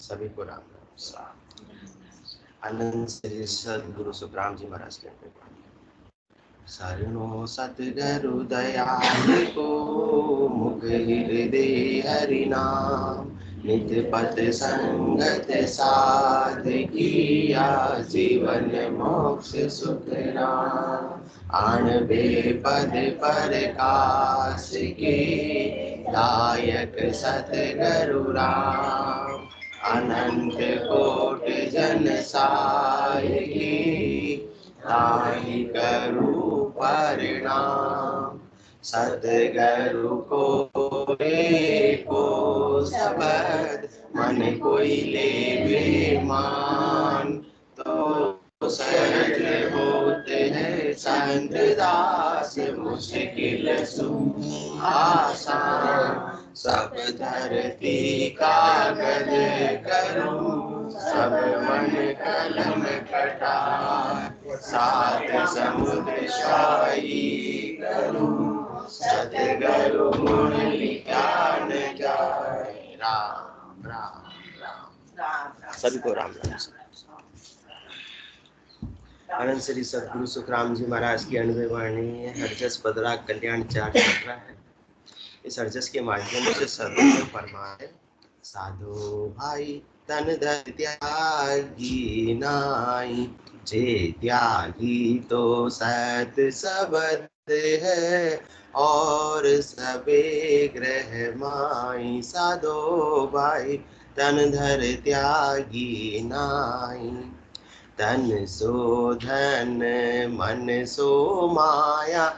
सभी को राम राम साहब। आनंद श्री सदगुरु सुखराम जी महाराज के शरणो सतगुरु दयाल को मुख हृदय हरि नाम नित्य पथ संगत साध किया जीवन मोक्ष सुख नाम आणबे पद पर काश के दायक सतगुरु राम अनंत कोट जन साई ताहि करू परिणाम सतगुरु को को सबद मन कोई ले मान तो सहज होते हैं संत दास मुश्किल आसान सब धरती कागज करूं सब मन कलम कटा सात समुद्र शाही करूं सतगुरु गुण लिखा न जाए। राम राम राम सभी को राम राम। आनंद श्री सदगुरु सुखराम जी महाराज की अनुभव वाणी हरजस पदरा कल्याण चार चल रहा है। इस हरजस के माध्यम से सदगुरु फरमाए साधु भाई तन धन त्यागी नाई जे त्यागी तो सत सबद है और सबे ग्रह माई साधो भाई तन धर त्यागी नाई तन सो धन मन सो माया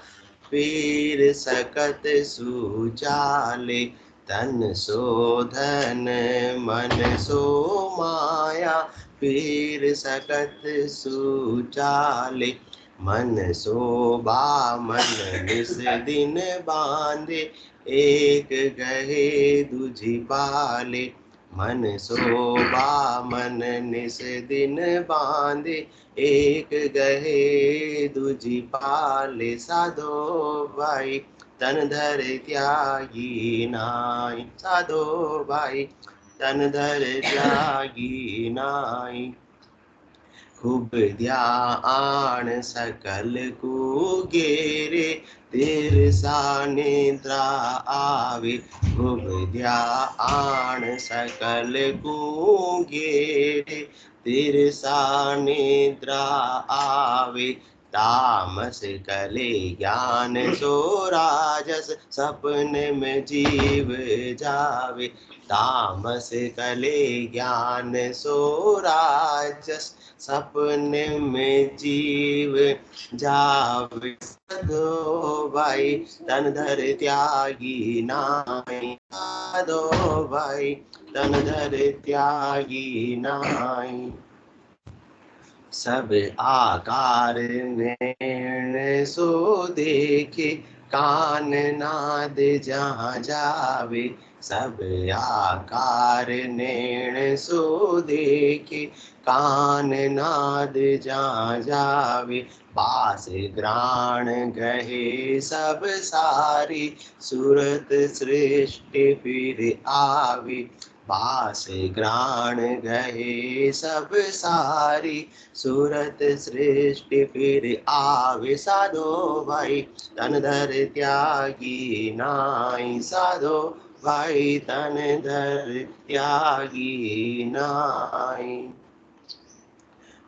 पीर सकत सुचाले तन सो धन मन सो माया पीर सकत सुचाले मन शोभा मन निस दिन बांधे एक गहे दूजी पाले मन शोभा मन निस दिन बांधे एक गहे दूजी पाले साधो भाई तन धर त्यागी नाई साधो भाई तन धर त्यागी नाई खूब ध्यान सकल को गेरे तिरसा निद्रा आवे खूब ध्यान सकल को गेरे तिरसा निद्रा आवे तामस कले ज्ञान सो राजस सपने में जीव जावे तामस कले ज्ञान सो राजस सपने में जीव जावे साधो भाई तन धर त्यागी नाई साधो भाई तन धर त्यागी नाई सब आकार में सो देखे कान नाद जहाँ जावे सब आकार नैण सो देखे कान नाद जहाँ जावे पास ग्राण गहे सब सारी सूरत सृष्टि फिर आवे पास ग्राण गहे सब सारी सूरत सृष्टि फिर आवे साधो भाई तन धर त्यागी नाई साधो भाई तन धर त्यागी नाई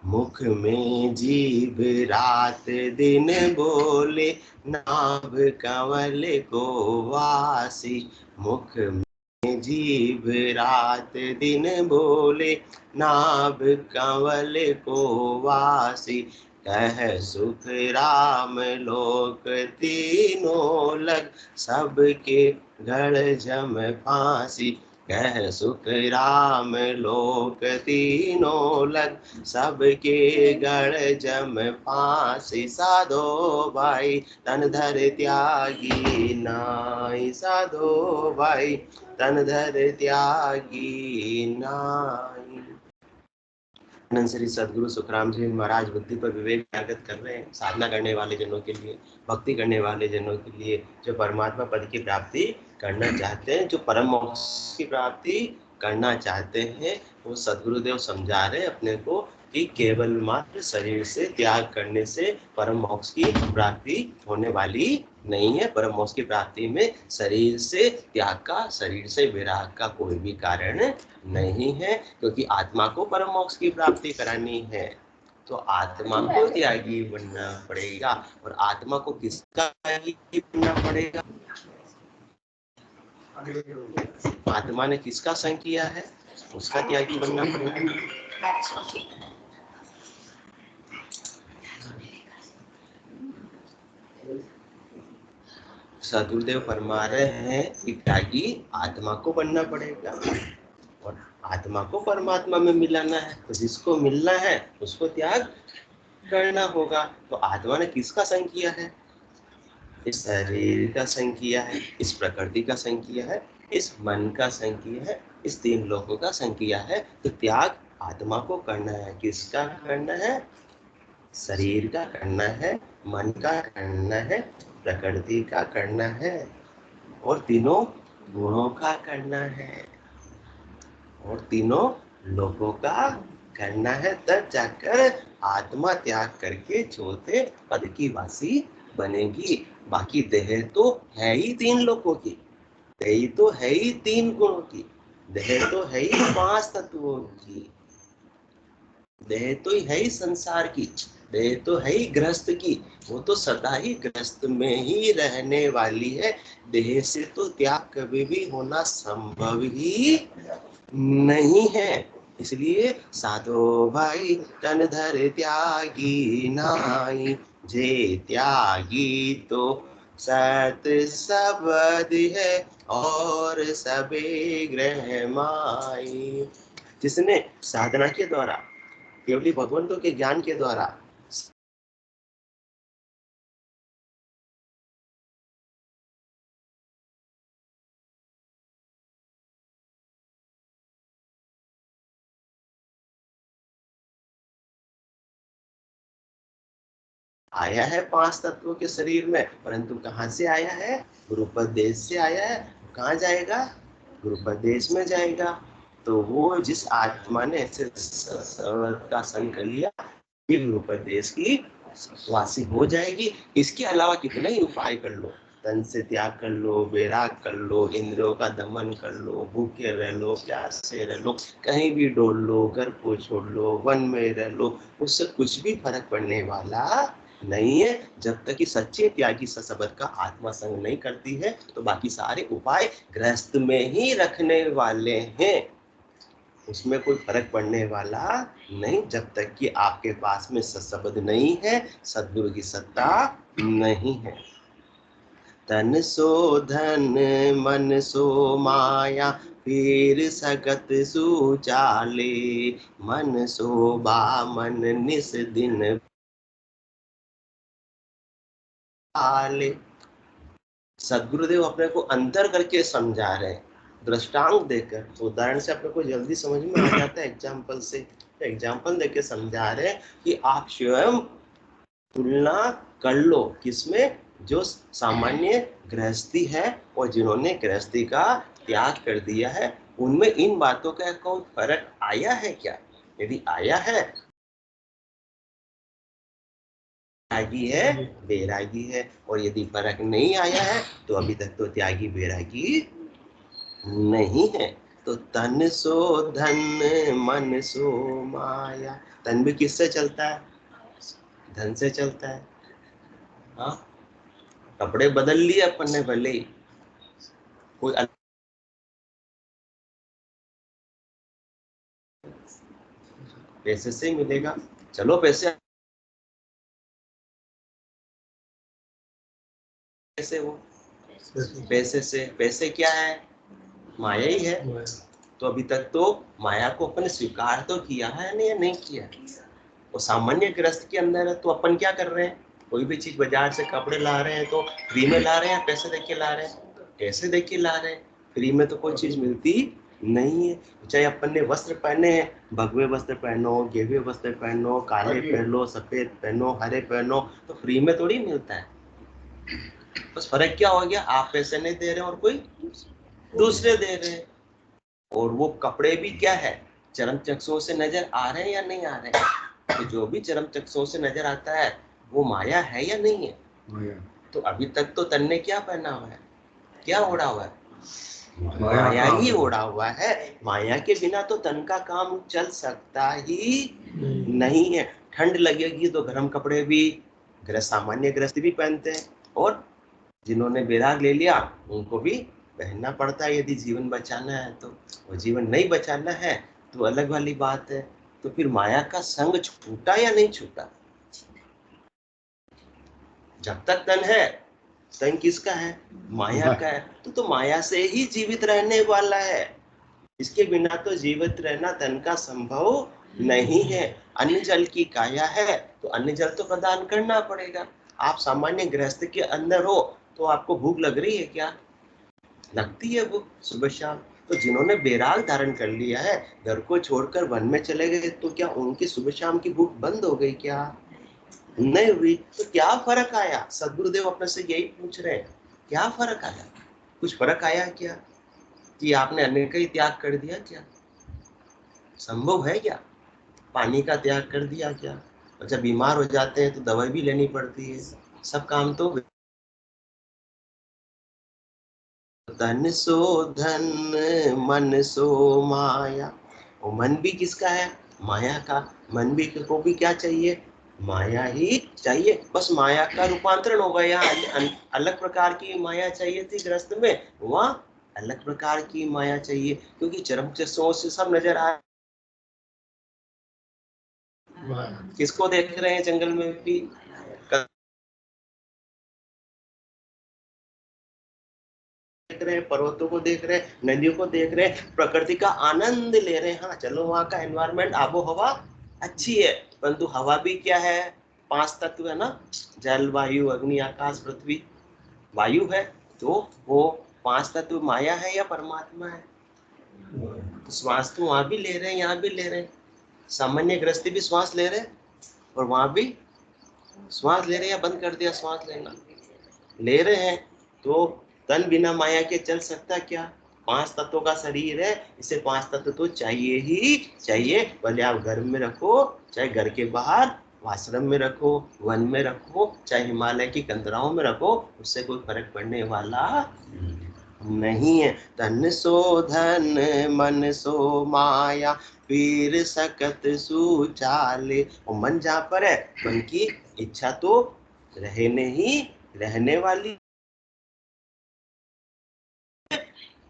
मुख में जीव रात दिन बोले नाभ कंवल को वासी मुख में जीव रात दिन बोले नाभ कंवल को वासी कह सुख राम लोक तीनों लग सबके गढ़ जम फांसी कह सुख राम लोक तीनों लग सबके गढ़ जम फांसी साधो भाई तन धर त्यागी नाई साधो भाई तन धर त्यागी नाई। आनंद श्री सदगुरु सुखराम जी महाराज बुद्धि पर विवेक जागृत कर रहे हैं साधना करने वाले जनों के लिए भक्ति करने वाले जनों के लिए जो परमात्मा पद की प्राप्ति करना चाहते हैं जो परम मोक्ष की प्राप्ति करना चाहते हैं वो सद्गुरुदेव समझा रहे अपने को कि केवल मात्र शरीर से त्याग करने से परम मोक्ष की प्राप्ति होने वाली नहीं है। परम मोक्ष की प्राप्ति में शरीर से त्याग का, शरीर से विराग का कोई भी कारण नहीं है, क्योंकि आत्मा को परम मोक्ष की प्राप्ति करानी है तो आत्मा को त्यागी बनना पड़ेगा। और आत्मा को किसका त्यागी बनना पड़ेगा? आत्मा ने किसका संग किया है उसका त्यागी बनना पड़ेगा। सदगुरुदेव फरमा रहे हैं कि त्यागी आत्मा को बनना पड़ेगा और आत्मा को परमात्मा में मिलाना है, तो जिसको मिलना है उसको त्याग करना होगा। तो आत्मा ने किसका संग किया है? इस शरीर का संग किया है, इस प्रकृति का संग किया है, इस मन का संग किया है, इस तीन लोगों का संग किया है। तो त्याग आत्मा को करना है। किसका करना है? शरीर का करना है, मन का करना है, प्रकृति का करना है और तीनों गुणों का करना है और तीनों लोगों का करना है। तब जाकर आत्मा त्याग करके चौथे पद की वासी बनेगी। बाकी देह तो है ही तीन लोगों की, देह तो है ही तीन गुणों की, देह तो है ही 5 तत्वों की, देह तो है ही संसार की, देह तो है ही गृहस्थ की। वो तो सदा ही गृहस्थ में ही रहने वाली है। देह से तो त्याग कभी भी होना संभव ही नहीं है। इसलिए साधो भाई तन धर त्यागी नाई, जे त्यागी तो सत सबद है और सबे ग्रह माई। जिसने साधना के द्वारा, केवली भगवंतों के ज्ञान के द्वारा आया है 5 तत्वों के शरीर में, परंतु कहाँ से आया है? गुरुपदेश से आया है। कहाँ जाएगा? गुरुपदेश में जाएगा। तो वो जिस आत्मा ने ऐसे का संग कर लिया, गुरुपदेश की वासी हो जाएगी। इसके अलावा कितने ही उपाय कर लो, तन से त्याग कर लो, वैराग कर लो, इंद्रियों का दमन कर लो, भूखे रह लो, प्यास से रह लो, कहीं भी डोल लो, घर को छोड़ लो, वन में रह लो, उससे कुछ भी फर्क पड़ने वाला नहीं है। जब तक कि सच्चे त्यागी सशब्द का आत्मा संग नहीं करती है तो बाकी सारे उपाय गृहस्थ में ही रखने वाले हैं, उसमें कोई फर्क पड़ने वाला नहीं। जब तक कि आपके पास में सशब्द नहीं है, सद्गुरु की सत्ता नहीं है। तन सो धन मन सो माया, फिर सगत सुचाले, मन सो बामन निस दिन आले। सदगुरुदेव अपने को अंतर करके समझा रहे हैं, दृष्टांत देकर। उदाहरण से अपने को जल्दी समझ में आ जाता है, एग्जाम्पल से। एग्जाम्पल देके समझा रहे हैं कि आप स्वयं तुलना कर लो किसमें? जो सामान्य गृहस्थी है और जिन्होंने गृहस्थी का त्याग कर दिया है, उनमें इन बातों का कोई फर्क आया है क्या? यदि आया है, त्यागी है, बैरागी है। और यदि फर्क नहीं आया है तो अभी तक तो त्यागी बैरागी नहीं है। तो तन सो धन मन सो माया। तन भी किससे चलता है? धन से चलता है। हाँ, कपड़े बदल लिए अपन ने भले ही, कोई पैसे से ही मिलेगा। चलो पैसे, पैसे वो पैसे से, पैसे क्या है? माया ही है। तो अभी तक तो माया को अपन ने स्वीकार तो किया है नहीं, नहीं किया। वो सामान्य ग्रस्त के अंदर है। तो अपन क्या कर रहे हैं? कोई भी चीज बाजार से कपड़े ला रहे हैं तो फ्री में ला रहे हैं, पैसे देके ला रहे हैं? पैसे देके ला रहे हैं। फ्री में तो कोई चीज मिलती नहीं है। चाहे अपन ने वस्त्र पहने हैं, भगवे वस्त्र पहनो, गेवे वस्त्र पहनो, काले पहनो, सफेद पहनो, हरे पहनो, तो फ्री में थोड़ी मिलता है। बस फर्क क्या हो गया? आप पैसे नहीं दे रहे और कोई दूसरे दे रहे हैं। और वो कपड़े भी क्या है, चरम चक्षुओं से नजर आ रहे हैं या नहीं आ रहे हैं? तो जो भी चरम चक्षुओं से नजर आता है वो माया है या नहीं है? माया। तो अभी तक तो तन ने क्या पहना हुआ है, क्या ओढ़ा हुआ है? माया ही ओढ़ा हुआ है। माया के बिना तो तन का काम चल सकता ही नहीं है। ठंड लगेगी तो गर्म कपड़े भी सामान्य गृहस्थ भी पहनते हैं, और जिन्होंने विराग ले लिया उनको भी पहनना पड़ता है यदि जीवन बचाना है तो। और जीवन नहीं बचाना है तो अलग वाली बात है। तो फिर माया का संग छूटा या नहीं छूटा? जब तक तन है, तन किसका है? माया का है। तो माया से ही जीवित रहने वाला है। इसके बिना तो जीवित रहना तन का संभव नहीं है। अन्य जल की काया है तो अन्य जल तो प्रदान करना पड़ेगा। आप सामान्य गृहस्थ के अंदर हो तो आपको भूख लग रही है क्या? लगती है भूख सुबह शाम। तो जिन्होंने बैराग धारण कर लिया है, घर को छोड़कर वन में चले गए, तो क्या उनकी सुबह शाम की भूख बंद हो गई क्या? नहीं हुई। तो क्या फर्क आया? सदगुरुदेव अपने से यही पूछ रहे हैं, क्या फर्क आया? कुछ फर्क आया क्या कि आपने अन्य का ही त्याग कर दिया क्या? संभव है क्या? पानी का त्याग कर दिया क्या? और जब बीमार हो जाते हैं तो दवाई भी लेनी पड़ती है। सब काम तो तन सो धन मन सो माया। और मन भी किसका है? माया का। मन भी को भी क्या चाहिए? माया ही चाहिए। बस माया का रूपांतरण हो गया। यहाँ अलग प्रकार की माया चाहिए थी गृहस्थ में, वहाँ अलग प्रकार की माया चाहिए, क्योंकि चरम चक्षुओं से सब नजर आ। किसको देख रहे हैं जंगल में भी? देख रहे हैं, पर्वतों को देख रहे हैं, नदियों को देख रहे हैं, प्रकृति का आनंद ले रहे हैं। हाँ चलो, वहाँ का एनवायरमेंट आबो हवा अच्छी है, परंतु हवा भी क्या है? 5 तत्व है ना, जल वायु अग्नि आकाश पृथ्वी। वायु है तो वो 5 तत्व माया है या परमात्मा है? तो श्वास तो वहां भी ले रहे हैं, यहाँ भी ले रहे हैं। सामान्य गृहस्थी भी श्वास ले रहे हैं और वहां भी श्वास ले रहे हैं, या बंद कर दिया श्वास लेना? ले रहे हैं। तो तन बिना माया के चल सकता क्या? 5 तत्वों का शरीर है, इसे 5 तत्व तो चाहिए ही चाहिए। भले आप घर में रखो, चाहे घर के बाहर आश्रम में रखो, वन में रखो, चाहे हिमालय की कंदराओं में रखो, उससे कोई फर्क पड़ने वाला नहीं है। तन सो धन मन सो माया, पीर सकत सुचाले। और मन जहाँ पर है, मन की इच्छा तो रहे नहीं रहने वाली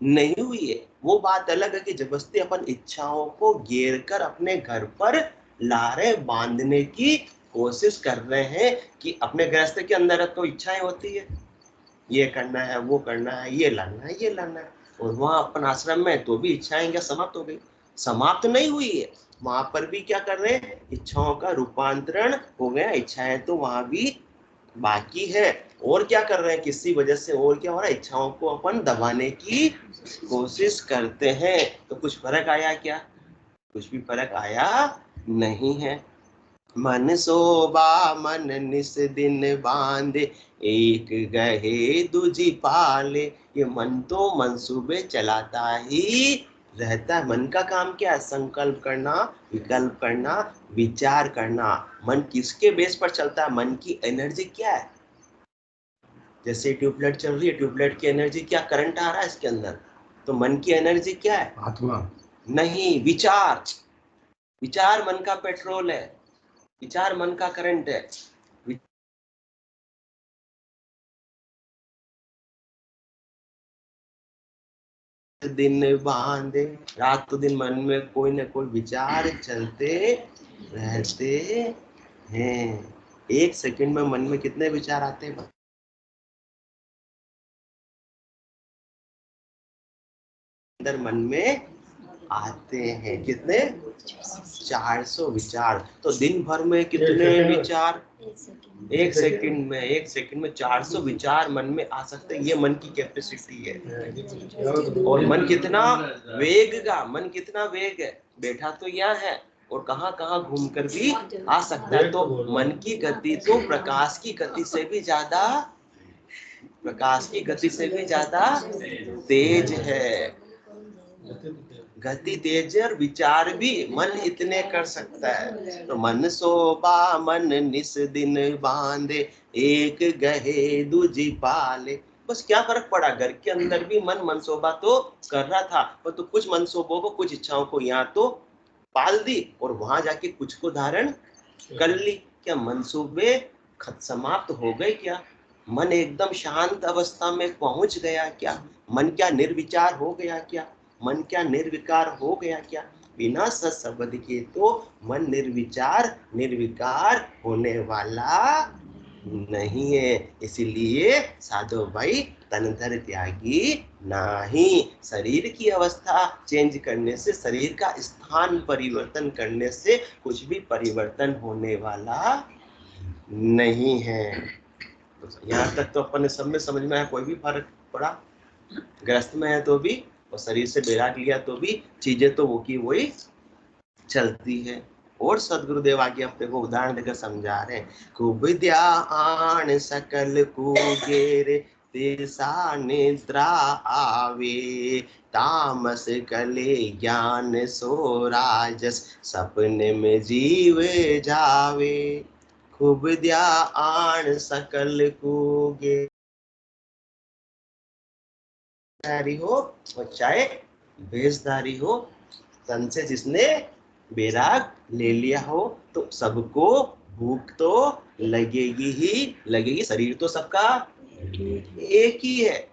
नहीं हुई है। वो बात अलग है कि जबरदस्ती अपन इच्छाओं को घेर कर अपने घर पर ला रहे, बांधने की कोशिश कर रहे हैं। कि अपने गृहस्थ के अंदर तो इच्छाएं होती है, ये करना है, वो करना है, ये लाना है, ये लाना है। और वहां अपन आश्रम में तो भी इच्छाएं क्या समाप्त हो गई? समाप्त नहीं हुई है। वहां पर भी क्या कर रहे हैं? इच्छाओं का रूपांतरण हो गया। इच्छाएं तो वहां भी बाकी है। और क्या कर रहे हैं? किसी वजह से और क्या हो रहा है? इच्छाओं को अपन दबाने की कोशिश करते हैं। तो कुछ फर्क आया क्या? कुछ भी फर्क आया नहीं है। मन शोभा मन निस दिन बांधे, एक गहे दूजी पाले। ये मन तो मनसूबे चलाता ही रहता है। मन का काम क्या है? संकल्प करना, विकल्प करना, विचार करना। मन किसके बेस पर चलता है? मन की एनर्जी क्या है? जैसे ट्यूबलाइट चल रही है, ट्यूबलाइट की एनर्जी क्या? करंट आ रहा है इसके अंदर। तो मन की एनर्जी क्या है? आत्मा नहीं, विचार। विचार मन का पेट्रोल है, विचार मन का करंट है। दिन बांधे, रात तो दिन मन में कोई ना कोई विचार चलते रहते हैं। 1 सेकंड में मन में कितने विचार आते हैं? अंदर मन में आते हैं कितने? 400 विचार। तो दिन भर में कितने विचार? 1 सेकंड में 400 विचार मन में आ सकते हैं। ये मन की कैपेसिटी है। और मन कितना वेग का, मन कितना वेग है, बैठा तो यहाँ है और कहाँ कहाँ घूम कर भी आ सकता है। तो मन की गति तो प्रकाश की गति से भी ज्यादा, प्रकाश की गति से भी ज्यादा तेज है। गति तेज और विचार भी मन इतने कर सकता है। तो मन सोबा मन निस दिन बांधे, एक गहे दूजी पाले। बस क्या फर्क पड़ा, घर के अंदर भी मन मनसोबा तो कर रहा था, पर तो कुछ मनसोबों को, कुछ इच्छाओं को यहाँ तो पाल दी और वहां जाके कुछ को धारण कर ली। क्या मनसूबे समाप्त हो गए क्या? मन एकदम शांत अवस्था में पहुंच गया क्या? मन क्या निर्विचार हो गया क्या? मन क्या निर्विकार हो गया क्या? बिना सत्संग के तो मन निर्विचार निर्विकार होने वाला नहीं है। इसीलिए साधो भाई तनधर त्यागी नहीं। शरीर की अवस्था चेंज करने से, शरीर का स्थान परिवर्तन करने से कुछ भी परिवर्तन होने वाला नहीं है। तो यहाँ तक तो अपन सब में समझ में आया, कोई भी फर्क पड़ा? ग्रस्त में है तो भी और शरीर से बैराग लिया तो भी चीजें तो वो की वही चलती है। और सदगुरुदेव आगे अपने को उदाहरण देकर समझा रहे हैं। खूब ध्यान सकल कुगेरे, तिरसा निद्रा आवे, तामस कले ज्ञान सो राजस, सपने में जीव जावे। खूब ध्यान सकल कुगे हो और चाहे भेषधारी हो, तन से जिसने बैराग ले लिया हो, तो सबको भूख तो लगेगी ही लगेगी। शरीर तो सबका एक ही है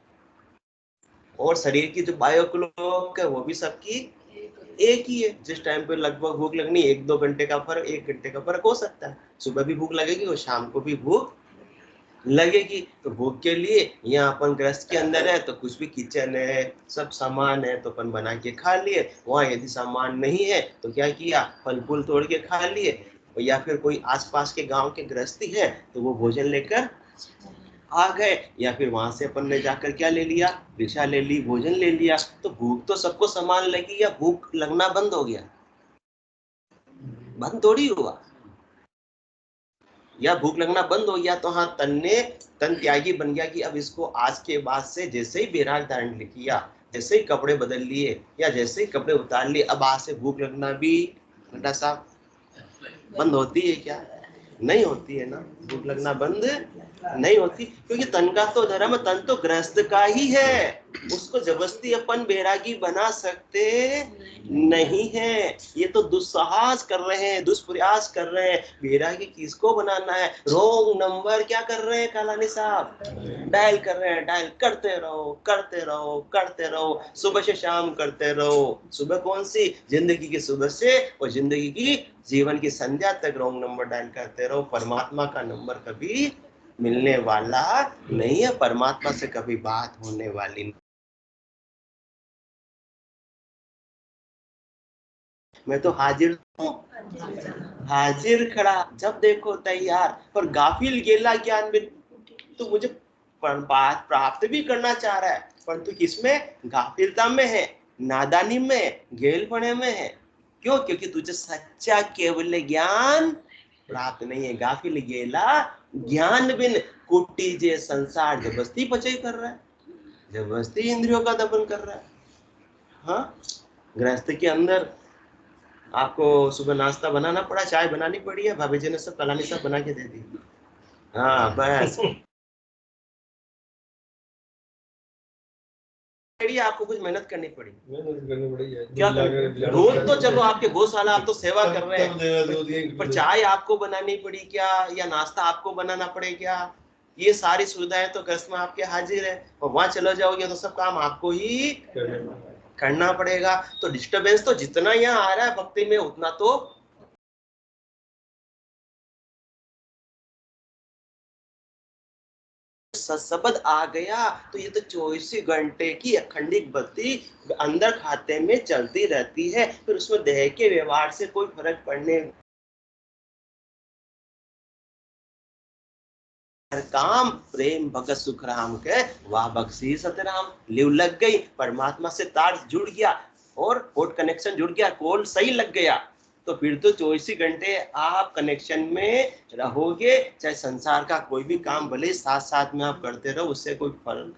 और शरीर की जो बायो क्लॉक है वो भी सबकी एक ही है। जिस टाइम पे लगभग भूख लगनी, 1-2 घंटे का फर्क, 1 घंटे का फर्क हो सकता है। सुबह भी भूख लगेगी और शाम को भी भूख लगेगी। तो भूख के लिए यहाँ अपन ग्रस्त के अंदर है तो कुछ भी किचन है, सब सामान है तो अपन बना के खा लिए। वहाँ यदि सामान नहीं है तो क्या किया, फल फूल तोड़ के खा लिए। या फिर कोई आसपास के गांव के गृहस्थी है तो वो भोजन लेकर आ गए, या फिर वहां से अपन ने जाकर क्या ले लिया, भिक्षा ले ली, भोजन ले लिया। तो भूख तो सबको समान लगी या भूख लगना बंद हो गया? बंद थोड़ी हुआ। या भूख लगना बंद हो गया तो हाँ, तन त्यागी बन गया कि अब इसको आज के बाद से जैसे ही बैराग धारण किया, जैसे ही कपड़े बदल लिए या जैसे ही कपड़े उतार लिए, अब आज से भूख लगना भी घंटा साहब बंद होती है क्या? नहीं होती है ना। भूख लगना बंद नहीं होती, क्योंकि तन का तो धर्म, तन तो गृहस्थ का ही है। उसको जबरदस्ती अपन बैरागी बना सकते नहीं है। ये तो दुस्साहस कर रहे हैं, दुष्प्रयास कर रहे हैं। बैरागी किसको बनाना है? रॉन्ग नंबर क्या कर रहे हैं कालानी साहब? डायल कर रहे हैं। डायल करते रहो, करते रहो, करते रहो, सुबह से शाम करते रहो। सुबह कौन सी? जिंदगी की सुबह से और जिंदगी की जीवन की संध्या तक रॉन्ग नंबर डायल करते रहो। परमात्मा का नंबर कभी मिलने वाला नहीं है, परमात्मा से कभी बात होने वाली नहीं। मैं तो हाजिर हूँ, हाजिर खड़ा, जब देखो तैयार। पर गाफिल गेला ज्ञान में तो मुझे बात प्राप्त भी करना चाह रहा है, परंतु किसमें? गाफिलता में है, नादानी में, गेलपने में है। क्यों? क्योंकि तुझे सच्चा केवल ज्ञान प्राप्त नहीं है। गाफिल गेला ज्ञान बिन, कुटी जे संसार, जबरदस्ती पचई कर रहा है, जबरदस्ती इंद्रियों का दमन कर रहा है। हाँ, गृहस्थ के अंदर आपको सुबह नाश्ता बनाना पड़ा, चाय बनानी पड़ी है, भाभी जी ने सब कलानी सब बना के दे दी। हाँ बस आपको कुछ मेहनत करनी पड़ी, क्या रोज तो चलो आपके गौशाला आप तो सेवा कर रहे हैं, पर चाय आपको बनानी पड़ी क्या, या नाश्ता आपको बनाना पड़े क्या? ये सारी सुविधाएं तो गृहस्थ में आपके हाजिर है, और वहां चले जाओगे तो सब काम आपको ही करना पड़ेगा। तो डिस्टरबेंस तो जितना यहाँ आ रहा है भक्ति में, उतना तो शब्द आ गया। तो ये तो 24 घंटे की अखंडित भक्ति अंदर खाते में चलती रहती है। फिर उसमें देह के व्यवहार से कोई फर्क पड़ने काम प्रेम भगत सुख राम के, वाह बख्शी सतराम। लिव लग गई, परमात्मा से तार जुड़ गया और पोर्ट कनेक्शन जुड़ गया, कॉल सही लग गया। तो फिर तो 24 ही घंटे आप कनेक्शन में रहोगे। चाहे संसार का कोई भी काम भले साथ साथ में आप करते रहो, उससे कोई फर्क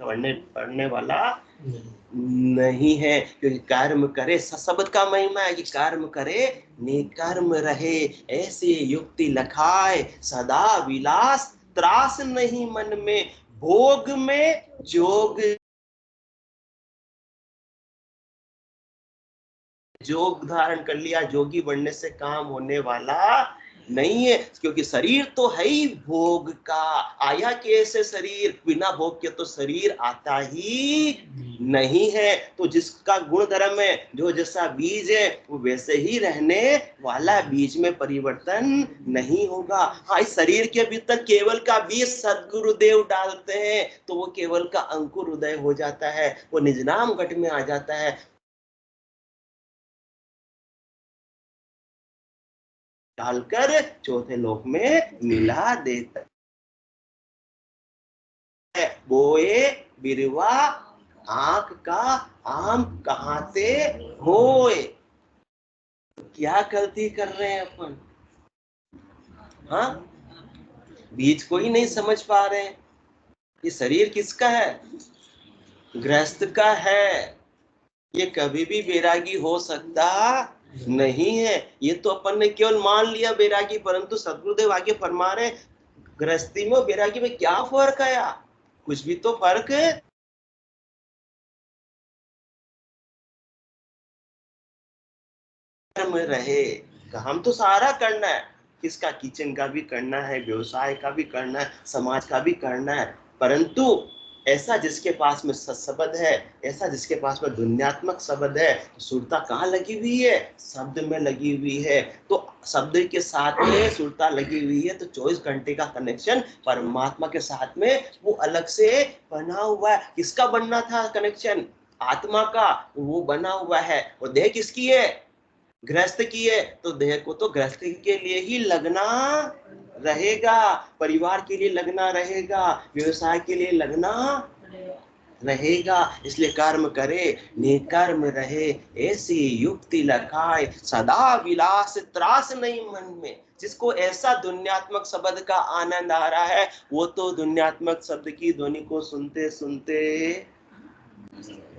पड़ने वाला नहीं है। क्योंकि कर्म करे, शब्द का महिमा है कि कर्म करे निकर्म रहे, ऐसी युक्ति लखाए सदा विलास, त्रास नहीं मन में, भोग में जोग। जोग धारण कर लिया, जोगी बनने से काम होने वाला नहीं है। क्योंकि शरीर तो है ही भोग का, आया कैसे शरीर, बिना भोग के तो शरीर आता ही नहीं है। तो जिसका गुण धर्म है, जो जैसा बीज है वो वैसे ही रहने वाला, बीज में परिवर्तन नहीं होगा। हाँ, इस शरीर के भीतर केवल का बीज सदगुरुदेव डालते हैं तो वो केवल का अंकुर उदय हो जाता है, वो निजनाम घट में आ जाता है, डालकर चौथे लोक में मिला देता है। बोए बिरवा आंख का आम कहां से होए। क्या गलती कर रहे हैं अपन? हाँ, बीज को ही नहीं समझ पा रहे हैं। ये शरीर किसका है? गृहस्थ का है। ये कभी भी बैरागी हो सकता नहीं है। ये तो अपन ने केवल मान लिया बैरागी, परंतु सदगुरुदेव आगे फरमा रहे गृहस्थी में बैरागी में क्या फर्क आया? कुछ भी तो फर्क है। कर्म रहे, काम तो सारा करना है। किसका? किचन का भी करना है, व्यवसाय का भी करना है, समाज का भी करना है। परंतु ऐसा जिसके पास में सत्शब्द है, ऐसा जिसके पास में दुनियात्मक शब्द है, सुरता कहाँ लगी हुई है? शब्द में लगी हुई है। तो शब्द के साथ में सुरता लगी हुई है, तो 24 घंटे का कनेक्शन परमात्मा के साथ में वो अलग से बना हुआ है। किसका बनना था कनेक्शन? आत्मा का, वो बना हुआ है। और देह किसकी है? गृहस्थ की है। तो देह को तो गृहस्थ के लिए ही लगना रहेगा, परिवार के लिए लगना रहेगा, व्यवसाय के लिए लगना रहेगा। इसलिए कर्म करे निकर्म रहे, ऐसी युक्ति लखाए सदा विलास, त्रास नहीं मन में। जिसको ऐसा दुनियात्मक शब्द का आनंद आ रहा है, वो तो दुनियात्मक शब्द की ध्वनि को सुनते सुनते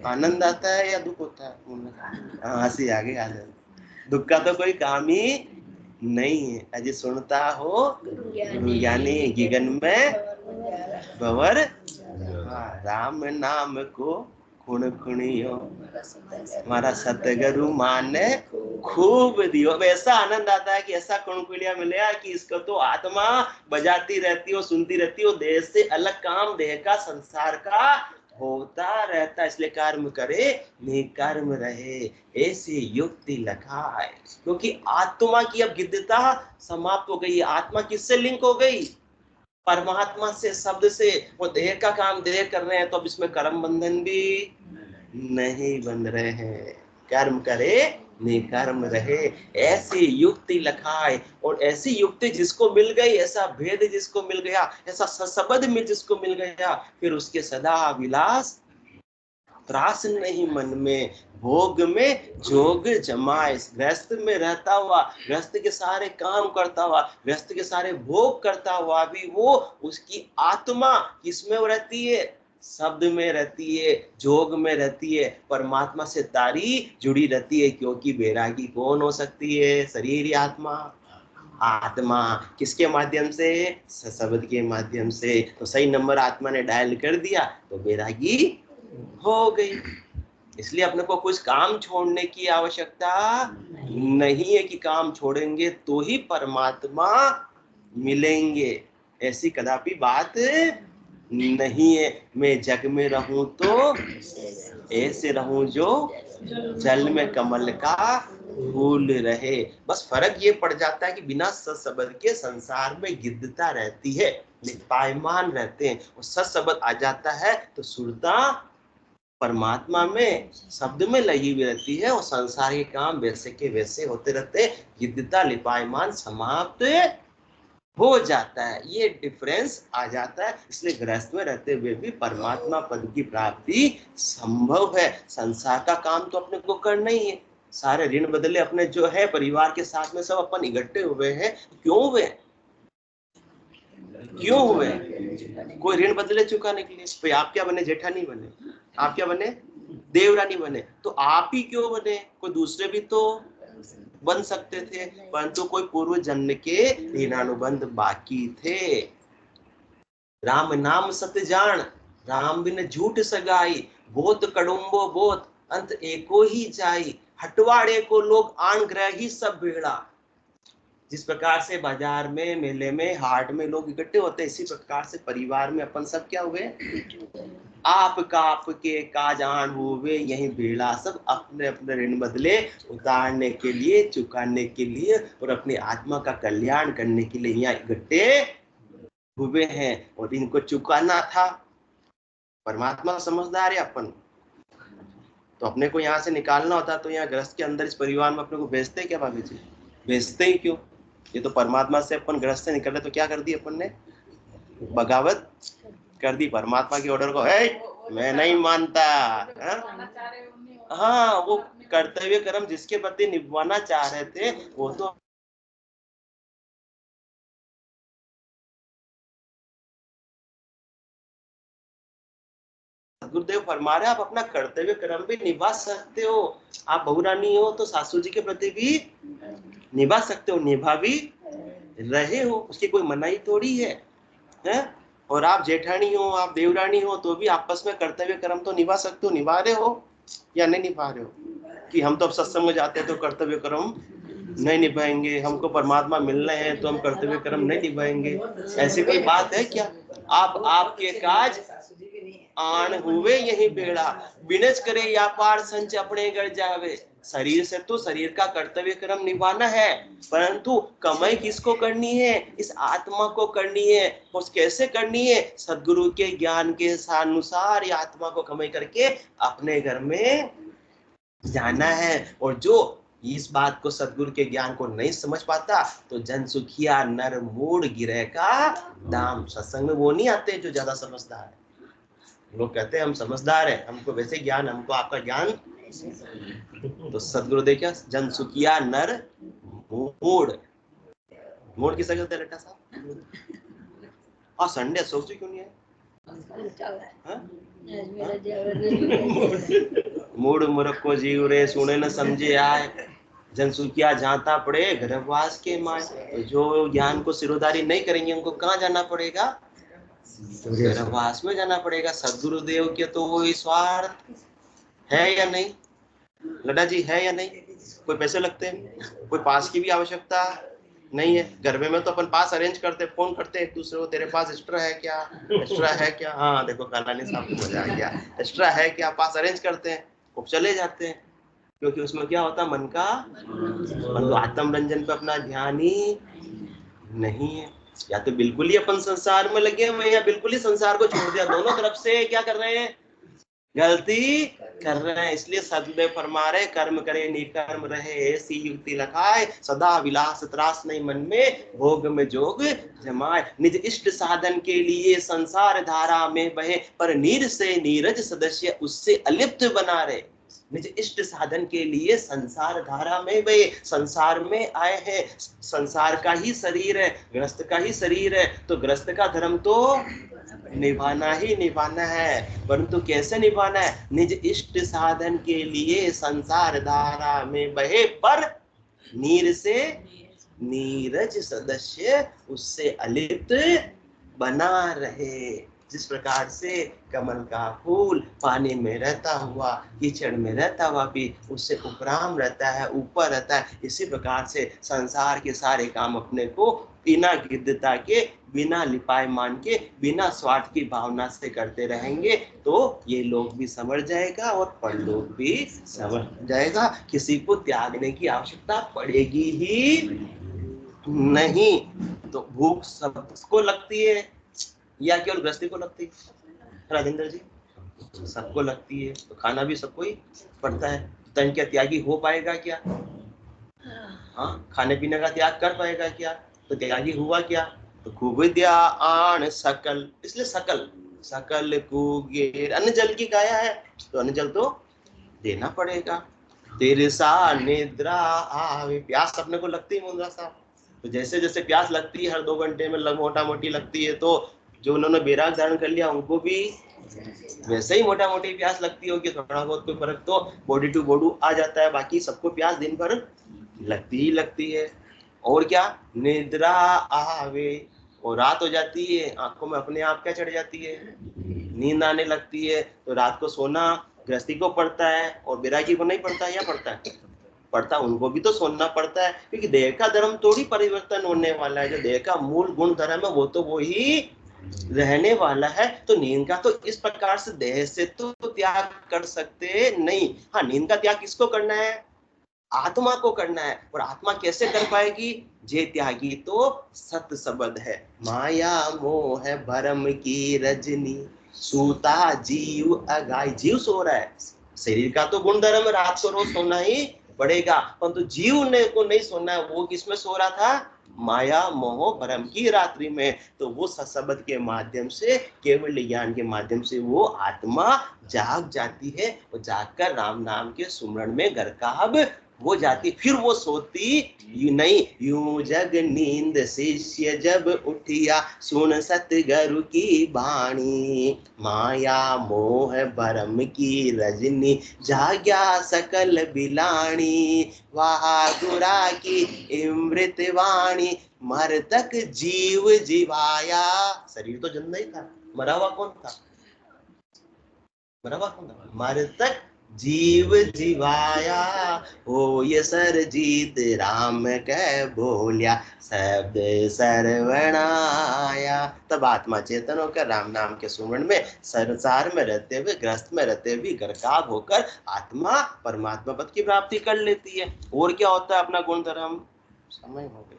आनंद आता है या दुख होता है? हंसी आगे आ जाए। दुख का तो कोई काम ही नहीं है। अजी सुनता हो गुरु ज्ञानी गिगन में भंवर, राम नाम को खुण खुणियो, हमारा सतगुरु माने खूब दियो। ऐसा आनंद आता है कि ऐसा कुणकुलिया मिलेगा कि इसको तो आत्मा बजाती रहती हो, सुनती रहती हो, देह से अलग काम, देह का, संसार का होता रहता। इसलिए कर्म करे निकर्म रहे, ऐसी युक्ति लखाए। क्योंकि आत्मा की अब गिद्धता समाप्त हो गई। आत्मा किससे लिंक हो गई? परमात्मा से, शब्द से। वो देह का काम देह कर रहे हैं, तो अब इसमें कर्म बंधन भी नहीं बन रहे हैं। कर्म करे निकर्म रहे, ऐसी युक्ति लखाए। और ऐसी युक्ति जिसको मिल गई, ऐसा भेद जिसको मिल गया, ऐसा शब्द में जिसको मिल गया, फिर उसके सदा विलास, त्रास नहीं मन में, भोग में जोग जमाए। गृहस्थ में रहता हुआ, गृहस्थ के सारे काम करता हुआ, गृहस्थ के सारे भोग करता हुआ भी वो, उसकी आत्मा किसमें रहती है? शब्द में रहती है, जोग में रहती है, परमात्मा से तारी जुड़ी रहती है। क्योंकि बैरागी कौन हो सकती है? शरीर या आत्मा? आत्मा। किसके माध्यम से? शब्द के माध्यम से। तो सही नंबर आत्मा ने डायल कर दिया तो बैरागी हो गई। इसलिए अपने को कुछ काम छोड़ने की आवश्यकता नहीं है कि काम छोड़ेंगे तो ही परमात्मा मिलेंगे, ऐसी कदापि बात नहीं है। मैं जग में रहूं तो ऐसे रहूं जो जल में कमल का फूल रहे। बस फर्क ये पड़ जाता है कि बिना सत्शब्द के संसार में गिद्धता रहती है, पायमान रहते हैं। और सत्शब्द आ जाता है तो सुरता परमात्मा में, शब्द में लगी हुई रहती है, और संसार के काम वैसे के वैसे होते रहते। गिद्धता, लिपायमान समाप्त हो जाता है। ये डिफरेंस आ जाता है। इसलिए गृहस्थ में रहते हुए भी परमात्मा पद की प्राप्ति संभव है। संसार का काम तो अपने को करना ही है। सारे ऋण बदले अपने जो है परिवार के साथ में सब अपन इकट्ठे हुए हैं। क्यों हुए? क्यों हुए? कोई ऋण बदले चुकाने के लिए। तो आप क्या बने? जेठानी बने। आप क्या बने? देवरानी बने। तो आप ही क्यों बने? कोई दूसरे भी तो बन सकते थे, परंतु कोई पूर्व जन्म के ऋणानुबंध बाकी थे। राम नाम सत्य जान, राम बिन झूठ सगाई, बहुत कड़ुम्बो बहुत अंत एको ही जाई, हटवाड़े को लोग आन ग्रह ही सब बेड़ा। जिस प्रकार से बाजार में, मेले में, हाट में लोग इकट्ठे होते हैं, इसी प्रकार से परिवार में अपन सब क्या हुए? आपका आपके काजान हुए यही बेड़ा। सब अपने अपने ऋण बदले उतारने के लिए, चुकाने के लिए और अपनी आत्मा का कल्याण करने के लिए यहाँ इकट्ठे हुए हैं। और इनको चुकाना था। परमात्मा समझदार है। अपन तो अपने को यहाँ से निकालना होता तो यहाँ गृहस्थ के अंदर इस परिवार में अपने को भेजते क्या भाभी जी? भेजते ही क्यों? ये तो परमात्मा से अपन गृहस्थ से निकले तो क्या कर दी अपन ने? बगावत कर दी परमात्मा के ऑर्डर को। मैं नहीं मानता। हाँ, वो कर्तव्य कर्म जिसके प्रति निभाना चाह रहे थे वो तो गुरुदेव फरमा रहे आप अपना कर्तव्य कर्म भी निभा सकते हो। आप बहुरानी हो तो सासू जी के प्रति भी निभा सकते हो, निभा भी रहे हो, उसकी कोई मनाही थोड़ी है? और आप जेठानी हो, आप देवरानी हो तो भी आपस में कर्तव्य कर्म तो निभा सकते हो। निभा रहे हो या नहीं निभा रहे हो? कि हम तो अब सत्संग में जाते हैं तो कर्तव्य कर्म नहीं निभाएंगे, हमको परमात्मा मिलना है तो हम कर्तव्य कर्म नहीं निभाएंगे, ऐसी कोई बात है क्या? आप आपके काज आन हुए यही बेड़ा, बिनज करे या पार संच अपने घर जावे। शरीर से तो शरीर का कर्तव्य कर्म निभाना है, परंतु कमाई किसको करनी है? इस आत्मा को करनी है। और कैसे करनी है? सदगुरु के ज्ञान के अनुसार ये आत्मा को कमाई करके अपने घर में जाना है। और जो इस बात को, सदगुरु के ज्ञान को नहीं समझ पाता तो जन सुखिया नर मूड गिरे का दाम। सत्संग में वो नहीं आते जो ज्यादा समझदार है। लोग कहते हैं हम समझदार हैं, हमको वैसे ज्ञान, हमको आपका ज्ञान। तो सदगुरु देखिए, जन सुखिया नर मूड। मूड किसका कहते हैं लट्टा साहब? और संडे सोचो क्यों नहीं है? मूड मूर्ख को जीव रे, सुने न समझे आए, जनसुखिया जाता पड़े गर्भवास के माए। जो ज्ञान को सिरोधारी नहीं करेंगे उनको कहाँ जाना पड़ेगा? गर्भवास में जाना पड़ेगा। सदगुरुदेव के तो वो स्वार्थ है या नहीं लड्डा जी? है या नहीं? कोई पैसे लगते हैं, कोई पास की भी आवश्यकता नहीं है। गरबे में तो अपन पास अरेंज करते, फोन करते एक दूसरे को, तेरे पास एक्स्ट्रा है क्या? एक्स्ट्रा है क्या? हाँ देखो कालानी साहब को मजा आ गया, एक्स्ट्रा है क्या? पास अरेंज करते हैं, वो चले जाते हैं। क्योंकि उसमें क्या होता है? मन तो आत्मरंजन पे अपना ध्यान ही नहीं है। या तो बिल्कुल ही अपन संसार में लगे हुए या बिल्कुल ही संसार को छोड़ दिया। दोनों तरफ से क्या कर रहे हैं? गलती कर रहे हैं। इसलिए सदगुरुदेव फरमा रहे कर्म करे निकर्म रहे, ऐसी युक्ति लगाए, सदा विलास त्रास नहीं मन में, भोग में जोग जमाए। निज इष्ट साधन के लिए संसार धारा में बहे, पर नीर से नीरज सदस्य उससे अलिप्त बना रहे। निज इष्ट साधन के लिए संसार धारा में बहे, संसार में आए हैं, संसार का ही शरीर है, गृहस्थ का ही शरीर है, तो गृहस्थ का धर्म तो निभाना ही निभाना है। परंतु कैसे निभाना है? निज इष्ट साधन के लिए संसार धारा में बहे, पर नीर से नीरज सदस्य उससे अलिप्त बना रहे। जिस प्रकार से कमल का फूल पानी में रहता हुआ, कीचड़ में रहता हुआ भी उससे उपराम रहता है, ऊपर रहता है, इसी प्रकार से संसार के सारे काम अपने को बिना गिद्धता के, बिना लिपायमान के, बिना स्वार्थ की भावना से करते रहेंगे तो ये लोग भी समझ जाएगा और परलोक भी समझ जाएगा। किसी को त्यागने की आवश्यकता पड़ेगी ही नहीं। तो भूख सबको लगती है या केवल गृहस्थी को लगती है? राजेंद्र जी, सबको लगती है, तो खाना भी सबको ही पड़ता है। तन क्या त्यागी हो पाएगा क्या? हाँ, खाने पीने का त्याग कर पाएगा क्या? तो त्यागी हुआ क्या? तो कुविद्या आन सकल, इसलिए सकल सकल कुगेर। अन्न जल की काया है तो अन्न जल तो देना पड़ेगा। तिरसा निद्रा आवे, प्यास अपने को लगती है मुंद्रा साहब। तो जैसे जैसे प्यास लगती है हर 2 घंटे में मोटा मोटी लगती है, तो जो उन्होंने बैराग धारण कर लिया उनको भी वैसे ही मोटा मोटी प्यास लगती होगी। थोड़ा बहुत कोई फर्क तो बॉडी टू बॉडी आ जाता है, बाकी सबको प्यास दिन भर लगती ही लगती है। और क्या, निद्रा आवे, और रात हो जाती है, आंखों में अपने आप क्या चढ़ जाती है, नींद आने लगती है। तो रात को सोना गृहस्थी को पड़ता है और बैरागी को नहीं पड़ता है, या पड़ता है? पड़ता, उनको भी तो सोना पड़ता है, क्योंकि देह का धर्म थोड़ी परिवर्तन होने वाला है। जो देह का मूल गुण धर्म है वो तो वही रहने वाला है। तो नींद का तो इस प्रकार से देह से तो त्याग कर सकते नहीं। हाँ, नींद का त्याग किसको करना है? आत्मा को करना है। और आत्मा कैसे कर पाएगी? जे त्यागी तो सत शब्द है। माया मोह भरम की रजनी, सूता जीव अगाई। जीव सो रहा है, शरीर का तो गुण धर्म रात को रोज सोना ही पड़ेगा, परंतु जीव ने को नहीं सोना है। वो किसमें सो रहा था? माया मोह भरम की रात्रि में। तो वो सत्शब्द के माध्यम से, केवल ज्ञान के माध्यम से वो आत्मा जाग जाती है, और जागकर राम नाम के सुमरण में गरकाब हो जाती। फिर वो सोती नहीं। यूं जग नींद शिष्य जब उठिया, सुन सतगुरु की बाणी, माया मोह भरम की रजनी, जाग्या सकल बिलाणी, वाह गुरा की अमृत वाणी, मरतक जीव जीवाया। शरीर तो जिंदा ही था, मरा हुआ कौन था? मरा हुआ कौन था? मरतक जीव जीवाया, हो ये सरजीत राम कह बोलिया, शब्द सर्वणाया। तब आत्मा चेतन होकर राम नाम के सुमरण में संसार में रहते हुए, ग्रस्त में रहते हुए गर्काब होकर आत्मा परमात्मा पद की प्राप्ति कर लेती है। और क्या होता है अपना गुण धर्म? समय हो गया,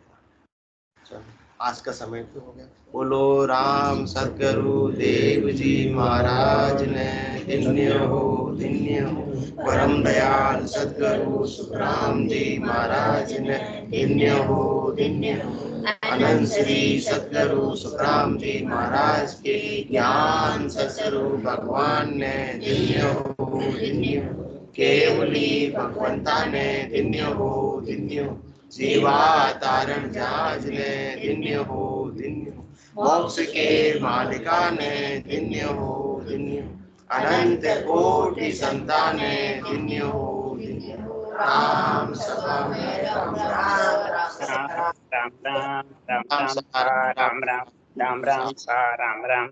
चलो आज का समय तो हो गया। बोलो राम सतगुरु देव जी महाराज ने धन्य हो, धन्य हो। परम दयाल सतगुरु सुखराम जी महाराज ने धन्य हो, धन्य हो। अनंत श्री सतगुरु सुखराम जी महाराज के ज्ञान सतस्वरूप भगवान ने धन्य हो, धन्य हो। केवली भगवंता ने धन्य हो, धन्य हो। जीवा तारण जाज ने धन्य हो, धन्य हो। मोक्ष के मालिका ने धन्य हो, धन्य हो। अनंत कोटि संतान ने धन्य हो, धन्य हो। राम सभा में राम राम राम राम राम राम राम राम सभा राम राम राम राम राम राम राम